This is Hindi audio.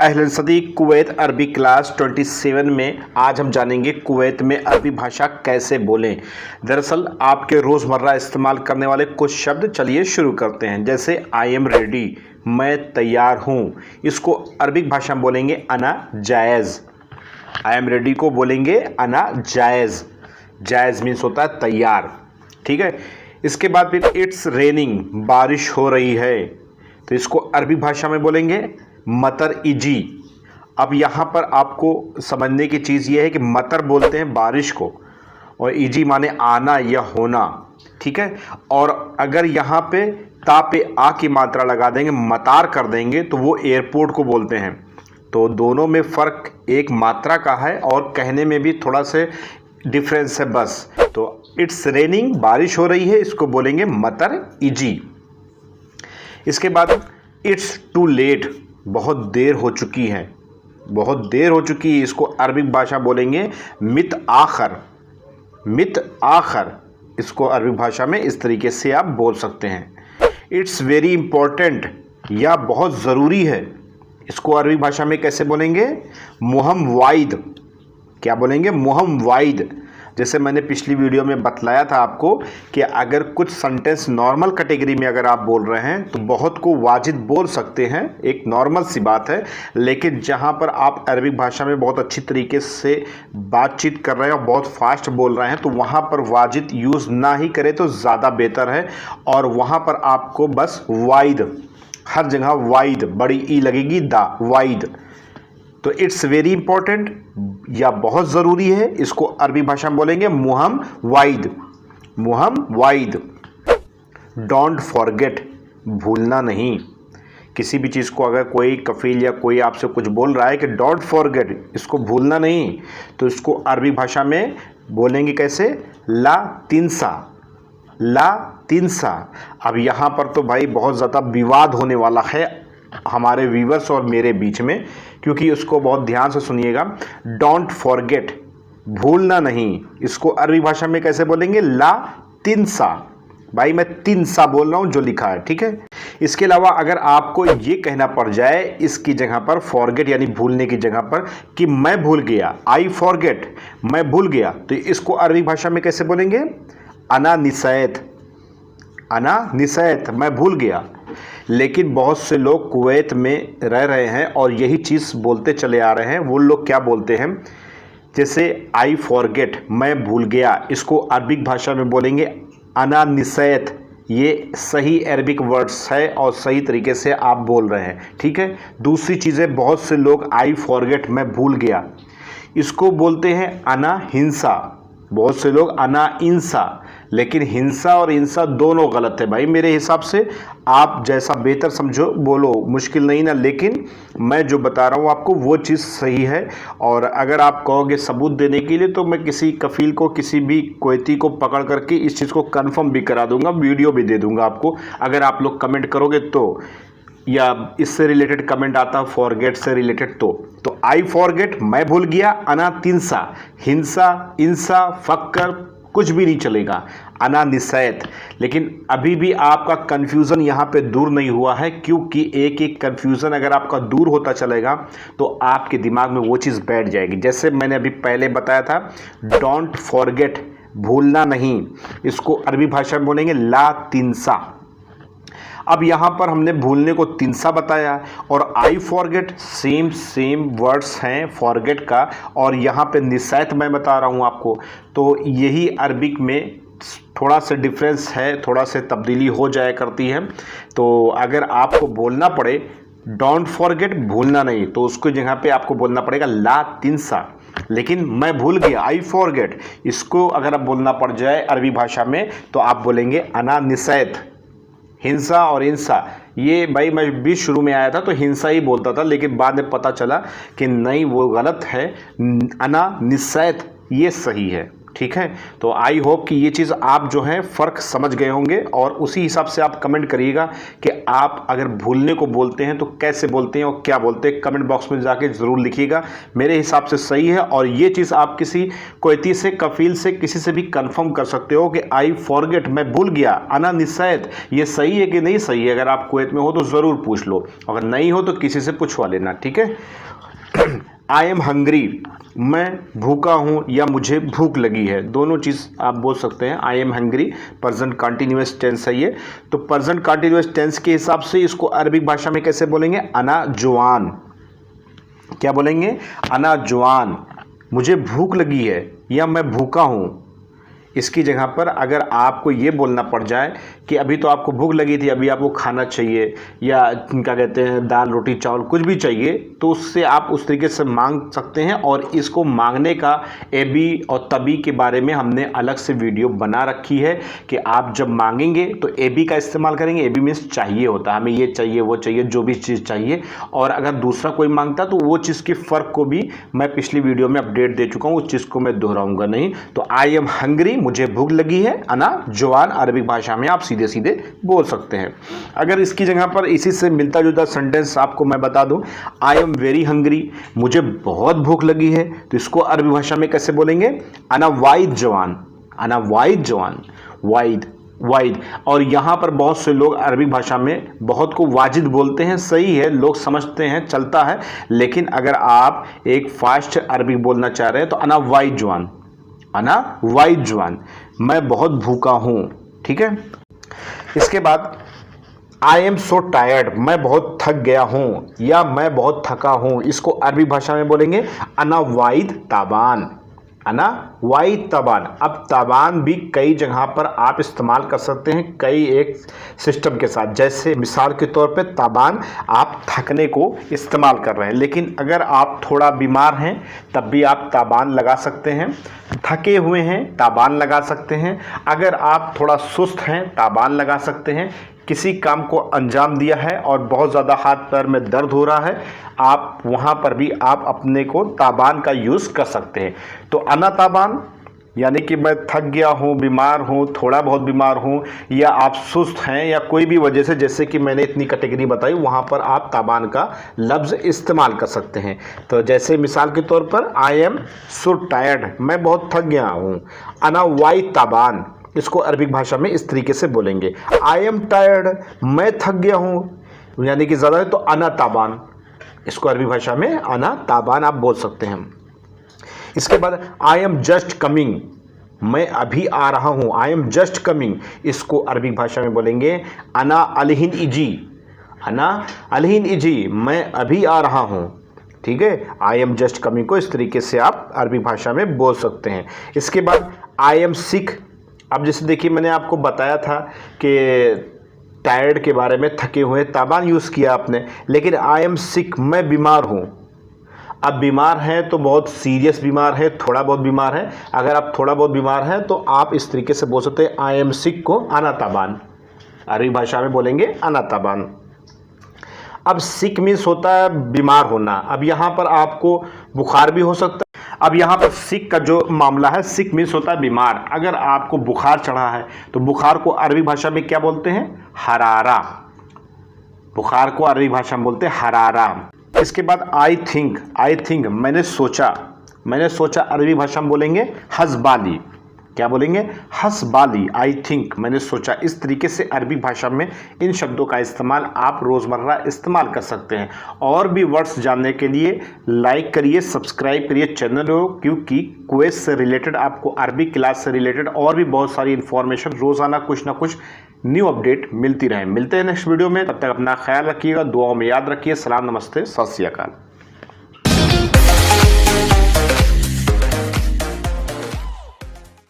अहलन सदीक कुवैत अरबी क्लास 27 में आज हम जानेंगे कुवैत में अरबी भाषा कैसे बोलें। दरअसल आपके रोज़मर्रा इस्तेमाल करने वाले कुछ शब्द चलिए शुरू करते हैं। जैसे आई एम रेडी, मैं तैयार हूँ, इसको अरबिक भाषा में बोलेंगे अना जायज़। आई एम रेडी को बोलेंगे अना जायज़। जायज़ मीन्स होता है तैयार, ठीक है। इसके बाद फिर इट्स रेनिंग, बारिश हो रही है, तो इसको अरबी भाषा में बोलेंगे मतर इजी। अब यहाँ पर आपको समझने की चीज़ ये है कि मतर बोलते हैं बारिश को और इजी माने आना या होना, ठीक है। और अगर यहाँ पे ता पे आ की मात्रा लगा देंगे, मतार कर देंगे, तो वो एयरपोर्ट को बोलते हैं। तो दोनों में फ़र्क एक मात्रा का है और कहने में भी थोड़ा से डिफरेंस है बस। तो इट्स रेनिंग, बारिश हो रही है, इसको बोलेंगे मतर इजी। इसके बाद इट्स टू लेट, बहुत देर हो चुकी है, बहुत देर हो चुकी है, इसको अरबिक भाषा बोलेंगे मित आखर। मित आखर, इसको अरबिक भाषा में इस तरीके से आप बोल सकते हैं। इट्स वेरी इम्पोर्टेंट, या बहुत ज़रूरी है, इसको अरबिक भाषा में कैसे बोलेंगे मुहम वाइद। क्या बोलेंगे मुहम वाइद। जैसे मैंने पिछली वीडियो में बतलाया था आपको कि अगर कुछ सेंटेंस नॉर्मल कैटेगरी में अगर आप बोल रहे हैं तो बहुत को वाजिद बोल सकते हैं, एक नॉर्मल सी बात है। लेकिन जहां पर आप अरबिक भाषा में बहुत अच्छी तरीके से बातचीत कर रहे हैं और बहुत फास्ट बोल रहे हैं तो वहां पर वाजिद यूज़ ना ही करें तो ज़्यादा बेहतर है। और वहां पर आपको बस वाइद, हर जगह वाइद, बड़ी ई लगेगी दा, वाइद। तो इट्स वेरी इंपॉर्टेंट, या बहुत ज़रूरी है, इसको अरबी भाषा में बोलेंगे मुहम वाइद। मुहम वाइद। डोंट फॉरगेट, भूलना नहीं। किसी भी चीज़ को अगर कोई कफील या कोई आपसे कुछ बोल रहा है कि डोंट फॉरगेट, इसको भूलना नहीं, तो इसको अरबी भाषा में बोलेंगे कैसे ला तिनसा। ला तिनसा। अब यहाँ पर तो भाई बहुत ज़्यादा विवाद होने वाला है हमारे व्यूवर्स और मेरे बीच में, क्योंकि उसको बहुत ध्यान से सुनिएगा। डोंट फॉरगेट, भूलना नहीं, इसको अरबी भाषा में कैसे बोलेंगे ला तिनसा। भाई मैं तिनसा बोल रहा हूँ जो लिखा है, ठीक है। इसके अलावा अगर आपको ये कहना पड़ जाए इसकी जगह पर फॉरगेट यानी भूलने की जगह पर कि मैं भूल गया, आई फॉरगेट, मैं भूल गया, तो इसको अरबी भाषा में कैसे बोलेंगे अना निसैत। अना निसैत, मैं भूल गया। लेकिन बहुत से लोग कुवैत में रह रहे हैं और यही चीज़ बोलते चले आ रहे हैं। वो लोग क्या बोलते हैं, जैसे आई फॉरगेट, मैं भूल गया, इसको अरबिक भाषा में बोलेंगे अना निसैत। ये सही अरबिक वर्ड्स है और सही तरीके से आप बोल रहे हैं, ठीक है। दूसरी चीज़ें, बहुत से लोग आई फॉरगेट, मैं भूल गया, इसको बोलते हैं अना हिंसा। बहुत से लोग अना इंसा, लेकिन हिंसा और इंसा दोनों गलत है भाई मेरे हिसाब से। आप जैसा बेहतर समझो बोलो, मुश्किल नहीं ना, लेकिन मैं जो बता रहा हूँ आपको वो चीज़ सही है। और अगर आप कहोगे सबूत देने के लिए तो मैं किसी कफील को, किसी भी कोयती को पकड़ करके इस चीज़ को कंफर्म भी करा दूंगा, वीडियो भी दे दूंगा आपको, अगर आप लोग कमेंट करोगे तो, या इससे रिलेटेड कमेंट आता फॉरगेट से रिलेटेड तो आई फॉरगेट, मैं भूल गया, अना तिनसा, हिंसा, इंसा, फक्कर कुछ भी नहीं चलेगा, अना निसैत। लेकिन अभी भी आपका कन्फ्यूज़न यहाँ पे दूर नहीं हुआ है, क्योंकि एक एक कन्फ्यूज़न अगर आपका दूर होता चलेगा तो आपके दिमाग में वो चीज़ बैठ जाएगी। जैसे मैंने अभी पहले बताया था डोंट फॉरगेट, भूलना नहीं, इसको अरबी भाषा में बोलेंगे ला तिनसा। अब यहाँ पर हमने भूलने को तिनसा बताया और आई फॉरगेट सेम वर्ड्स हैं फॉरगेट का, और यहाँ पे निसैत मैं बता रहा हूँ आपको। तो यही अरबिक में थोड़ा सा डिफरेंस है, थोड़ा सा तब्दीली हो जाया करती है। तो अगर आपको बोलना पड़े डोंट फॉरगेट, भूलना नहीं, तो उसको जगह पे आपको बोलना पड़ेगा ला तिनसा। लेकिन मैं भूल गया, आई फॉरगेट, इसको अगर आप बोलना पड़ जाए अरबी भाषा में तो आप बोलेंगे अना निसैत। हिंसा और इंसा, ये भाई मैं भी शुरू में आया था तो हिंसा ही बोलता था, लेकिन बाद में पता चला कि नहीं वो गलत है, अना निसैत ये सही है, ठीक है। तो आई होप कि ये चीज़ आप जो है फ़र्क समझ गए होंगे और उसी हिसाब से आप कमेंट करिएगा कि आप अगर भूलने को बोलते हैं तो कैसे बोलते हैं और क्या बोलते हैं, कमेंट बॉक्स में जाके ज़रूर लिखिएगा। मेरे हिसाब से सही है और ये चीज़ आप किसी कुवैती से, कफील से, किसी से भी कंफर्म कर सकते हो कि आई फॉरगेट, मैं भूल गया, अना निसैत, ये सही है कि नहीं सही है। अगर आप कुवैत में हो तो ज़रूर पूछ लो, अगर नहीं हो तो किसी से पूछवा लेना, ठीक है। आई एम हंग्री, मैं भूखा हूँ या मुझे भूख लगी है, दोनों चीज़ आप बोल सकते हैं। I am hungry present continuous tense है ये। तो प्रेजेंट कंटिन्यूअस टेंस के हिसाब से इसको अरबिक भाषा में कैसे बोलेंगे? अना जुआन। क्या बोलेंगे? अना जुआन, मुझे भूख लगी है या मैं भूखा हूँ। इसकी जगह पर अगर आपको ये बोलना पड़ जाए कि अभी तो आपको भूख लगी थी, अभी आपको खाना चाहिए या क्या कहते हैं दाल रोटी चावल कुछ भी चाहिए, तो उससे आप उस तरीके से मांग सकते हैं। और इसको मांगने का एबी और तभी के बारे में हमने अलग से वीडियो बना रखी है कि आप जब मांगेंगे तो एबी का इस्तेमाल करेंगे। एबी मीन्स चाहिए होता है, हमें ये चाहिए वो चाहिए, जो भी चीज़ चाहिए। और अगर दूसरा कोई मांगता तो वो चीज़ के फ़र्क को भी मैं पिछली वीडियो में अपडेट दे चुका हूँ, उस चीज़ को मैं दोहराऊंगा नहीं। तो आई एम हंग्री, मुझे भूख लगी है, अना जुआन अरबिक भाषा में आप सीधे सीधे बोल सकते हैं। अगर इसकी जगह पर इसी से मिलता जुलता सेंटेंस आपको मैं बता दूं, आई एम वेरी हंग्री, मुझे बहुत भूख लगी है, तो इसको अरबी भाषा में कैसे बोलेंगे? अना वाइद जवान, अना वाइद जवान, वाइद वाइद। और यहाँ पर बहुत से लोग अरबी भाषा में बहुत को वाजिद बोलते हैं, सही है, लोग समझते हैं, चलता है। लेकिन अगर आप एक फास्ट अरबी बोलना चाह रहे हैं तो अना वाइद जवान, अना वाइद जवान, मैं बहुत भूखा हूँ, ठीक है। इसके बाद आई एम सो टायर्ड, मैं बहुत थक गया हूँ या मैं बहुत थका हूँ, इसको अरबी भाषा में बोलेंगे अना वाइद ताबान, अना वाइद ताबान। अब ताबान भी कई जगह पर आप इस्तेमाल कर सकते हैं कई एक सिस्टम के साथ। जैसे मिसाल के तौर पे ताबान आप थकने को इस्तेमाल कर रहे हैं, लेकिन अगर आप थोड़ा बीमार हैं तब भी आप ताबान लगा सकते हैं। थके हुए हैं ताबान लगा सकते हैं। अगर आप थोड़ा सुस्त हैं ताबान लगा सकते हैं। किसी काम को अंजाम दिया है और बहुत ज़्यादा हाथ पैर में दर्द हो रहा है, आप वहाँ पर भी आप अपने को ताबान का यूज़ कर सकते हैं। तो अना ताबान यानी कि मैं थक गया हूँ, बीमार हूँ, थोड़ा बहुत बीमार हूँ, या आप सुस्त हैं या कोई भी वजह से, जैसे कि मैंने इतनी कैटेगरी बताई, वहाँ पर आप ताबान का लफ्ज़ इस्तेमाल कर सकते हैं। तो जैसे मिसाल के तौर पर आई एम सो टायर्ड, मैं बहुत थक गया हूँ, अना वाई ताबान, इसको अरबिक भाषा में इस तरीके से बोलेंगे। आई एम टायर्ड, मैं थक गया हूँ यानी कि ज़्यादा है तो अना ताबान, इसको अरबी भाषा में अना ताबान आप बोल सकते हैं। इसके बाद आई एम जस्ट कमिंग, मैं अभी आ रहा हूँ, आई एम जस्ट कमिंग, इसको अरबी भाषा में बोलेंगे अना अलहिन इजी, अना अलहिन इजी, मैं अभी आ रहा हूँ, ठीक है। आई एम जस्ट कमिंग को इस तरीके से आप अरबी भाषा में बोल सकते हैं। इसके बाद आई एम सिक, अब जैसे देखिए मैंने आपको बताया था कि टायर्ड के बारे में, थके हुए, ताबान यूज़ किया आपने, लेकिन आई एम सिक, मैं बीमार हूँ। अब बीमार हैं तो बहुत सीरियस बीमार है, थोड़ा बहुत बीमार है। अगर आप थोड़ा बहुत बीमार हैं तो आप इस तरीके से बोल सकते हैं आई एम सिक को अना ताबान, अरबी भाषा में बोलेंगे अना ताबान। अब सिक मीन्स होता है बीमार होना। अब यहाँ पर आपको बुखार भी हो सकता है। अब यहाँ पर सिक का जो मामला है, सिक मीन्स होता है बीमार। अगर आपको बुखार चढ़ा है तो बुखार को अरबी भाषा में क्या बोलते हैं? हरारा। बुखार को अरबी भाषा में बोलते हैं हरारा। इसके बाद आई थिंक, मैंने सोचा अरबी भाषा में बोलेंगे हसबाली। क्या बोलेंगे? हसबाली, आई थिंक, मैंने सोचा। इस तरीके से अरबी भाषा में इन शब्दों का इस्तेमाल आप रोज़मर्रा इस्तेमाल कर सकते हैं। और भी वर्ड्स जानने के लिए लाइक करिए, सब्सक्राइब करिए चैनल को, क्योंकि कुवैत से रिलेटेड, आपको अरबी क्लास से रिलेटेड और भी बहुत सारी इन्फॉर्मेशन रोज़ाना कुछ ना कुछ न्यू अपडेट मिलती रहे। मिलते हैं नेक्स्ट वीडियो में, तब तक अपना ख्याल रखिएगा, दुआओं में याद रखिए। सलाम, नमस्ते, सत श्री अकाल।